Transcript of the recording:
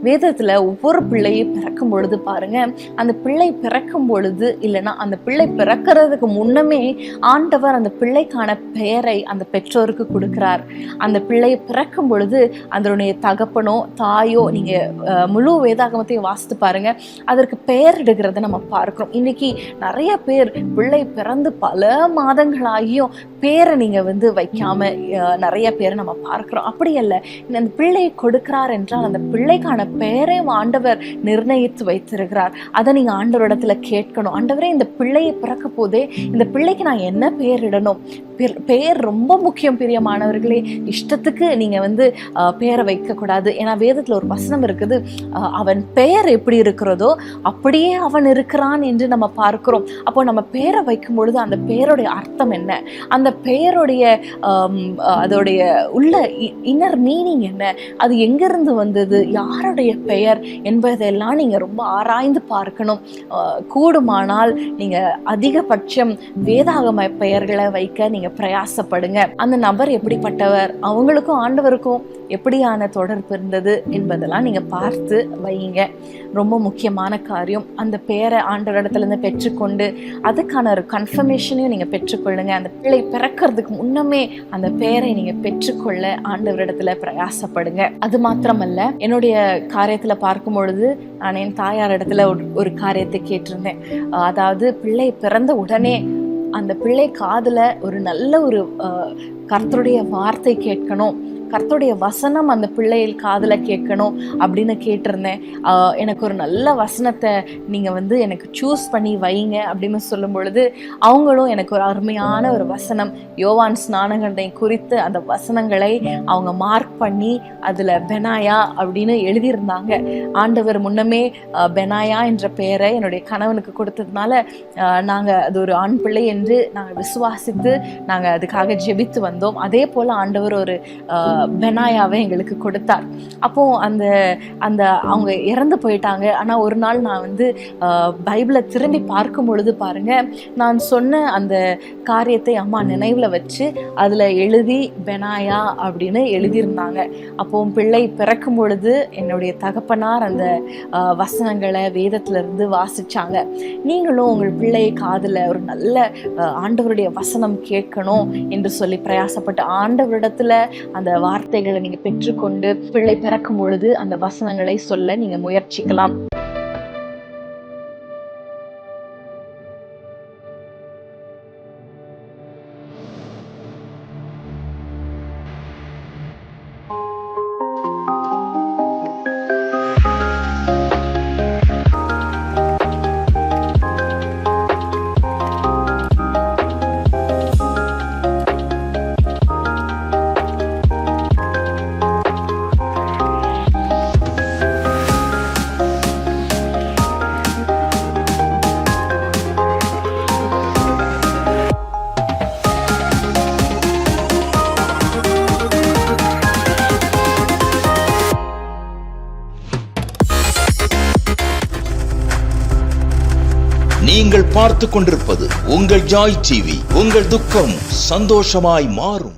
வேதத்துல ஒவ்வொரு பிள்ளையை பிறக்கும் பொழுது பாருங்க, அந்த பிள்ளை பிறக்கும் பொழுது இல்லைன்னா அந்த பிள்ளை பிறக்கிறதுக்கு முன்னமே ஆண்டவர் அந்த பிள்ளைக்கான பெயரை அந்த பெற்றோருக்கு கொடுக்கிறார். அந்த பிள்ளை பிறக்கும் பொழுது அதனுடைய தகப்பனோ தாயோ, நீங்க முழு வேதாகமத்தையும் வாசித்து பாருங்க, அதற்கு பெயர் இடுகிறத நம்ம பார்க்கிறோம். இன்னைக்கு நிறைய பேர் பிள்ளை பிறந்து பல மாதங்களாகியும் பேரை நீங்க வைக்காம நிறைய பேரை நம்ம பார்க்கிறோம். அப்படி அல்ல, அந்த பிள்ளையை கொடுக்கிறார் என்றால் அந்த பிள்ளைக்கான பெயரை ஆண்டவர் நிர்ணயித்து வைத்திருக்கிறார். அதை நீங்க ஆண்டவரிடத்துல கேட்கணும். ஆண்டவரே, இந்த பிள்ளையை பிறக்க போதே இந்த பிள்ளைக்கு நான் என்ன பெயர் இடணும்? பெயர் ரொம்ப முக்கியம் பிரியமானவர்களே. இஷ்டத்துக்கு நீங்க பெயரை வைக்க கூடாது. ஏன்னா வேதத்துல ஒரு வசனம் இருக்குது, அவன் பெயர் எப்படி இருக்கிறதோ அப்படியே அவன் இருக்கிறான் என்று நம்ம பார்க்கிறோம். அப்போ நம்ம பெயரை வைக்கும் பொழுது அந்த பெயருடைய அர்த்தம் என்ன, அந்த பெயருடைய அதோடைய உள்ள இன்னர் மீனிங் என்ன, அது எங்கிருந்து வந்தது, யாருடைய பெயர் என்பதெல்லாம் நீங்க ரொம்ப ஆராய்ந்து பார்க்கணும். கூடுமானால் நீங்க அதிகபட்சம் வேதாகம பெயர்களை வைக்க நீங்க பிரயாசப்படுங்க. அந்த நபர் எப்படிப்பட்டவர், அவங்களுக்கும் ஆண்டவருக்கும் எப்படியான தொடர்பு இருந்தது என்பதெல்லாம் நீங்க பார்த்து வைங்க. ரொம்ப முக்கியமான காரியம். அந்த பெயரை ஆண்டவரிடத்துல இருந்து பெற்றுக்கொண்டு அதுக்கான ஒரு கன்ஃபர்மேஷனையும் நீங்க பெற்றுக்கொள்ளுங்க. அந்த பிள்ளை பிறக்கிறதுக்கு முன்னமே அந்த பெயரை நீங்க பெற்றுக்கொள்ள ஆண்டவரிடத்துல பிரயாசப்படுங்க. அது மாத்திரமல்ல, என்னுடைய காரியத்துல பார்க்கும் பொழுது நான் என் தாயார் இடத்துல ஒரு காரியத்தை கேட்டிருந்தேன். அதாவது பிள்ளை பிறந்த உடனே அந்த பிள்ளை காதுல ஒரு நல்ல ஒரு கர்த்தருடைய வார்த்தை கேட்கணும், கர்த்தருடைய வசனம் அந்த பிள்ளைகள் காதுல கேட்கணும் அப்படின்னு கேட்டிருந்தேன். எனக்கு ஒரு நல்ல வசனத்தை நீங்க எனக்கு சூஸ் பண்ணி வைங்க அப்படின்னு சொல்லும் பொழுது அவங்களும் எனக்கு ஒரு அருமையான ஒரு வசனம், யோவான் ஸ்நானகனை குறித்து அந்த வசனங்களை அவங்க மார்க் பண்ணி அதுல பெனாயா அப்படின்னு எழுதியிருந்தாங்க. ஆண்டவர் முன்னமே பெனாயா என்ற பெயரை என்னுடைய கணவனுக்கு கொடுத்ததுனால நாங்க அது ஒரு ஆண் பிள்ளை என்று நாங்கள் விசுவாசித்து நாங்க அதுக்காக ஜெபித்து வந்தோம். அதே போல ஆண்டவர் ஒரு பெனாயாவை எங்களுக்கு கொடுத்தார். அப்போ அந்த அந்த அவங்க இறந்து போயிட்டாங்க. ஆனா ஒரு நாள் நான் பைபிளை திரும்பி பார்க்கும் பொழுது பாருங்க, நான் சொன்ன அந்த காரியத்தை அம்மா நினைவுல வச்சு அதுல எழுதி பெனாயா அப்படின்னு எழுதியிருந்தாங்க. அப்போ பிள்ளை பிறக்கும் பொழுது என்னுடைய தகப்பனார் அந்த வசனங்களை வேதத்துல இருந்து வாசிச்சாங்க. நீங்களும் உங்கள் பிள்ளை காதுல ஒரு நல்ல ஆண்டவருடைய வசனம் கேட்கணும் என்று சொல்லி பிரயாசப்பட்டு ஆண்டவரிடத்துல அந்த வார்த்தைகளை நீங்க பெற்றுக்கொண்டு பிள்ளை பிறக்கும் பொழுது அந்த வசனங்களை சொல்ல நீங்க முயற்சிக்கலாம். நீங்கள் பார்த்து கொண்டிருப்பது உங்கள் ஜாய் டிவி. உங்கள் துக்கம் சந்தோஷமாய் மாறும்.